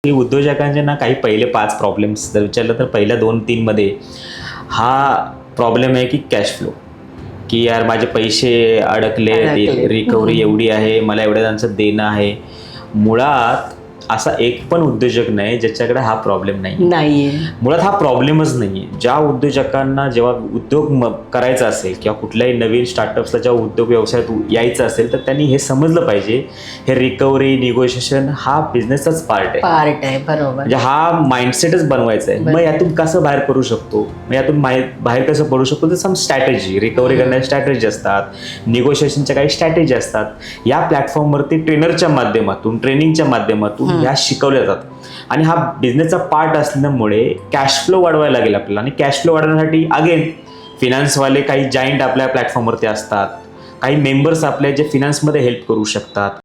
की उद्योजकांचे ना काही पहिले 5 प्रॉब्लेम्स जर विचारलं तर पहिल्या 2-3 मध्ये हा प्रॉब्लेम आहे की कॅश फ्लो, की यार माझे पैसे अडकले, रिकव्हरी एवढी आहे, मला एवढ्या जणांचं देणं आहे. मुळात असा एक पण उद्योजक नाही ज्याच्याकडे हा प्रॉब्लेम नाही. मुळात हा प्रॉब्लेमच नाहीये. ज्या उद्योजकांना जेव्हा उद्योग करायचा असेल किंवा कुठल्याही नवीन स्टार्टअप्सला जेव्हा उद्योग व्यवसायात यायचं असेल तर त्यांनी हे समजलं पाहिजे, हे रिकव्हरी निगोशिएशन हा बिझनेसचाच पार्ट आहे. बरोबर. म्हणजे हा माइंडसेटच बनवायचा आहे. मग यातून कसं बाहेर पडू शकतो, मग यातून बाहेर कसं पडू शकतो, तर सम स्ट्रॅटेजी, रिकव्हरी करण्याच्या स्ट्रॅटेजी असतात, निगोशिएशनच्या काही स्ट्रॅटेजी असतात. या प्लॅटफॉर्मवरती ट्रेनरच्या माध्यमातून, ट्रेनिंगच्या माध्यमातून या शिकवल्या जातात आणि हा बिझनेसचा पार्ट असल्यामुळे कॅश फ्लो वाढवायला लागेल आपल्याला. आणि कॅश फ्लो वाढवण्यासाठी अगेन फिनान्सवाले काही जायंट आपल्या प्लॅटफॉर्मवरती असतात, काही मेंबर्स आपले जे फिनान्समध्ये हेल्प करू शकतात.